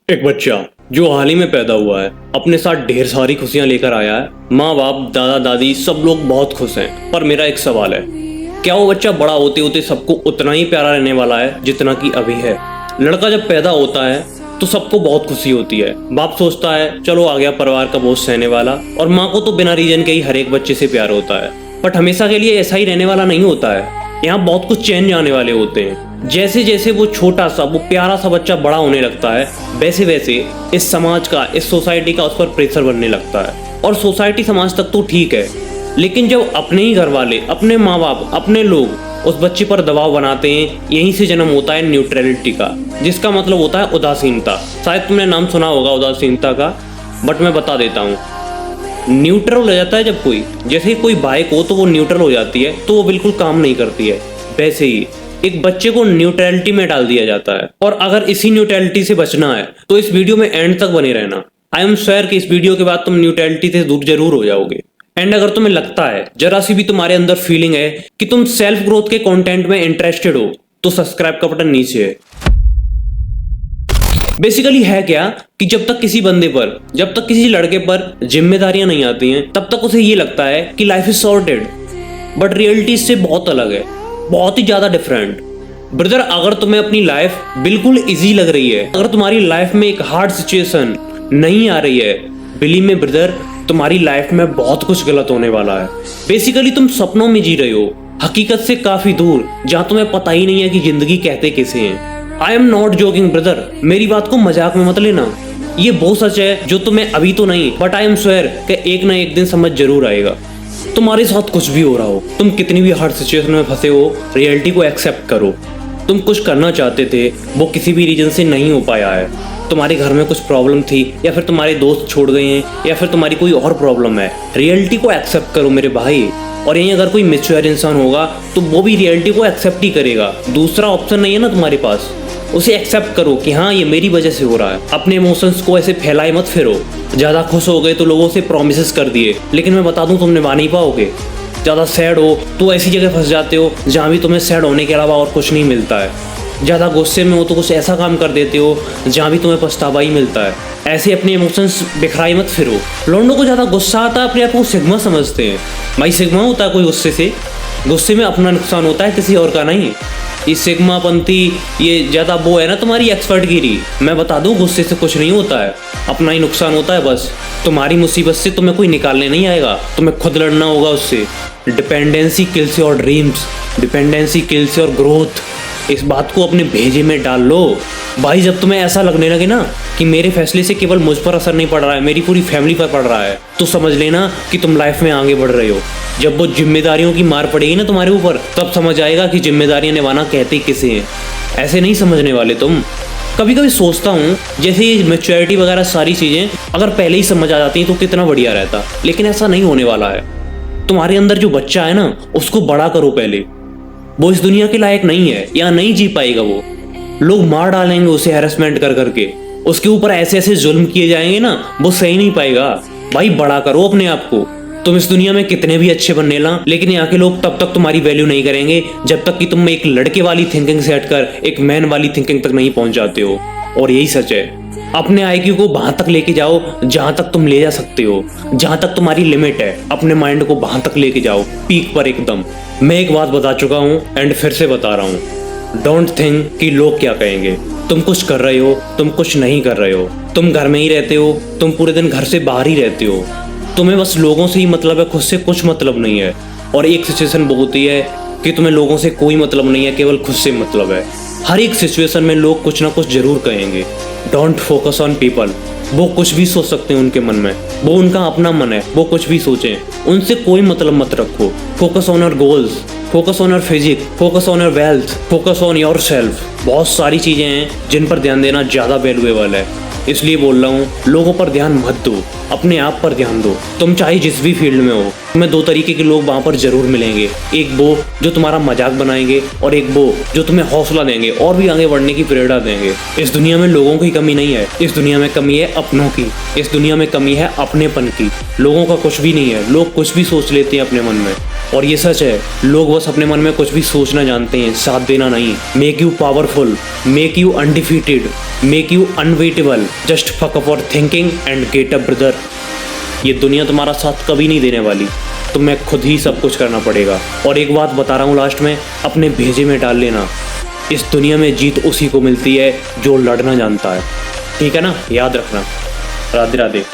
एक बच्चा जो हाल ही में पैदा हुआ है अपने साथ ढेर सारी खुशियां लेकर आया है। माँ बाप दादा दादी सब लोग बहुत खुश हैं। पर मेरा एक सवाल है, क्या वो बच्चा बड़ा होते होते सबको उतना ही प्यारा रहने वाला है जितना कि अभी है? लड़का जब पैदा होता है तो सबको बहुत खुशी होती है। बाप सोचता है चलो आ गया परिवार का बोझ सहने वाला, और माँ को तो बिना रीजन के ही हर एक बच्चे से प्यार होता है। बट हमेशा के लिए ऐसा ही रहने वाला नहीं होता है। यहाँ बहुत कुछ चेंज आने वाले होते हैं। जैसे जैसे वो छोटा सा वो प्यारा सा बच्चा बड़ा होने लगता है, वैसे वैसे इस समाज का, इस सोसाइटी का उस पर प्रेशर बनने लगता है। और सोसाइटी समाज तक तो ठीक है, लेकिन जब अपने ही घर वाले, अपने माँ बाप, अपने लोग उस बच्चे पर दबाव बनाते हैं, यहीं से जन्म होता है न्यूट्रलिटी का, जिसका मतलब होता है उदासीनता। शायद तुमने नाम सुना होगा उदासीनता का, बट मैं बता देता हूँ। न्यूट्रल हो जाता है जब कोई, जैसे ही कोई बाइक हो तो वो न्यूट्रल हो जाती है तो वो बिल्कुल काम नहीं करती है, वैसे ही एक बच्चे को न्यूट्रलिटी में डाल दिया जाता है। और अगर इसी न्यूट्रलिटी से बचना है तो इस वीडियो में एंड तक बने रहना। आई एम श्योर कि इस वीडियो के बाद तुम न्यूट्रलिटी से दूर जरूर हो जाओगे। एंड अगर तुम्हें लगता है, जरा सी भी तुम्हारे अंदर फीलिंग है कि तुम सेल्फ ग्रोथ के कंटेंट में इंटरेस्टेड हो, तो सब्सक्राइब का बटन नीचे है। बेसिकली है क्या कि जब तक किसी बंदे पर, जब तक किसी लड़के पर जिम्मेदारियां नहीं आती हैं, तब तक उसे ये लगता है कि life is sorted. But reality इससे बहुत अलग है, बहुत ही ज्यादा डिफरेंट। ब्रदर, अगर तुम्हें अपनी लाइफ बिल्कुल इजी लग रही है, अगर तुम्हारी लाइफ में एक हार्ड सिचुएशन नहीं आ रही है, बिलीव में ब्रदर, तुम्हारी लाइफ में बहुत कुछ गलत होने वाला है। बेसिकली तुम सपनों में जी रहे हो, हकीकत से काफी दूर, जहां तुम्हें पता ही नहीं है कि जिंदगी कहते किसे हैं। I am not joking brother, मेरी बात को मजाक में मत लेना। ये वो सच है जो तुम्हें अभी तो नहीं, बट आई एम श्योर कि एक ना एक दिन समझ जरूर आएगा। तुम्हारे साथ कुछ भी हो रहा हो, तुम कितनी भी हार्ड सिचुएशन में फंसे हो, रियलिटी को एक्सेप्ट करो। तुम कुछ करना चाहते थे, वो किसी भी रीजन से नहीं हो पाया है। तुम्हारे घर में कुछ प्रॉब्लम थी, या फिर तुम्हारे दोस्त छोड़ गए हैं, या फिर तुम्हारी कोई और प्रॉब्लम है। रियलिटी को एक्सेप्ट करो मेरे भाई। और यहीं अगर कोई मैच्योर इंसान होगा तो वो भी रियलिटी को एक्सेप्ट ही करेगा। दूसरा ऑप्शन नहीं है ना तुम्हारे पास। उसे एक्सेप्ट करो कि हाँ ये मेरी वजह से हो रहा है। अपने इमोशंस को ऐसे फैलाए मत फिरो। ज्यादा खुश हो गए तो लोगों से प्रॉमिसेस कर दिए, लेकिन मैं बता दूं तुम निभा नहीं पाओगे। ज्यादा सैड हो तो ऐसी जगह फंस जाते हो जहाँ भी तुम्हें सैड होने के अलावा और कुछ नहीं मिलता है। ज्यादा गुस्से में हो तो कुछ ऐसा काम कर देते हो जहाँ भी तुम्हें पछतावा ही मिलता है। ऐसे अपने इमोशंस बिखराई मत फिरो। लोगों को ज्यादा गुस्सा आता है, अपने आप को सिग्मा समझते हैं। भाई सिग्मा होता है कोई गुस्से से? गुस्से में अपना नुकसान होता है, किसी और का नहीं। ये सिग्मा पंथी, ये ज्यादा वो है ना तुम्हारी एक्सपर्टगिरी। मैं बता दूं गुस्से से कुछ नहीं होता है, अपना ही नुकसान होता है बस। तुम्हारी मुसीबत से तुम्हें कोई निकालने नहीं आएगा, तुम्हें खुद लड़ना होगा उससे। Dependency kills your dreams, dependency kills your growth. इस बात को अपने भेजे में डाल लो भाई। जब तुम्हें ऐसा लगने लगे ना कि मेरे फैसले से केवल मुझ पर असर नहीं पड़ रहा है, मेरी पूरी फैमिली पर पड़ रहा है, तो समझ लेना कि तुम लाइफ में आगे बढ़ रहे हो। जब वो जिम्मेदारियों की मार पड़ेगी ना तुम्हारे ऊपर, तब समझ आएगा कि जिम्मेदारियां निभाना कहते किसे हैं। ऐसे नहीं समझने वाले तुम। कभी कभी सोचता हूँ जैसे ये मैच्योरिटी वगैरह सारी चीजें अगर पहले ही समझ आ जाती तो कितना बढ़िया रहता, लेकिन ऐसा नहीं होने वाला है। तुम्हारे अंदर जो बच्चा है ना, उसको बड़ा करो पहले। वो इस दुनिया के लायक नहीं है, या नहीं जी पाएगा वो। लोग मार डालेंगे उसे हैरेसमेंट कर करके, उसके ऊपर ऐसे ऐसे जुल्म किए जाएंगे ना, वो सही नहीं पाएगा। भाई बड़ा करो अपने आप को। तुम इस दुनिया में कितने भी अच्छे बनने ला, लेकिन यहाँ के लोग तब तक तुम्हारी वैल्यू नहीं करेंगे जब तक कि तुम एक लड़के वाली थिंकिंग से हटकर एक मैन वाली थिंकिंग तक नहीं पहुंच जाते हो। और यही सच है। अपने आईक्यू को वहां तक लेके जाओ जहां तक तुम ले जा सकते हो, जहां तक तुम्हारी लिमिट है। अपने माइंड को वहां तक लेके जाओ, पीक पर एकदम। मैं एक बात बता चुका हूँ एंड फिर से बता रहा हूँ, डोंट थिंक कि लोग क्या कहेंगे। तुम कुछ कर रहे हो, तुम कुछ नहीं कर रहे हो, तुम घर में ही रहते हो, तुम पूरे दिन घर से बाहर ही रहते हो। तुम्हें बस लोगों से ही मतलब है, खुद से कुछ मतलब नहीं है। और एक सिचुएशन वो होती है कि तुम्हें लोगों से कोई मतलब नहीं है, केवल खुद से मतलब है। हर एक सिचुएशन में लोग कुछ ना कुछ जरूर कहेंगे। Don't focus on people. वो कुछ भी सोच सकते हैं उनके मन में, वो उनका अपना मन है, वो कुछ भी सोचें, उनसे कोई मतलब मत रखो। Focus on your goals, focus on your physique, focus on your wealth, focus on yourself. बहुत सारी चीजें हैं जिन पर ध्यान देना ज्यादा वैल्यूएबल है। इसलिए बोल रहा हूँ, लोगों पर ध्यान मत दो, अपने आप पर ध्यान दो। तुम चाहे जिस भी फील्ड में हो, तुम्हें दो तरीके के लोग वहां पर जरूर मिलेंगे। एक वो जो तुम्हारा मजाक बनाएंगे, और एक वो जो तुम्हें हौसला देंगे और भी आगे बढ़ने की प्रेरणा देंगे। इस दुनिया में लोगों की कमी नहीं है, इस दुनिया में कमी है अपनों की, इस दुनिया में कमी है अपनेपन की। लोगों का कुछ भी नहीं है, लोग कुछ भी सोच लेते हैं अपने मन में। और ये सच है, लोग बस अपने मन में कुछ भी सोचना जानते हैं, साथ देना नहीं। Make you powerful, make you undefeated, make you unbeatable, just fuck up और thinking and get up brother. ये दुनिया तुम्हारा साथ कभी नहीं देने वाली, तुम्हें खुद ही सब कुछ करना पड़ेगा। और एक बात बता रहा हूँ लास्ट में, अपने भेजे में डाल लेना, इस दुनिया में जीत उसी को मिलती है जो लड़ना जानता है। ठीक है ना, याद रखना। राधे राधे।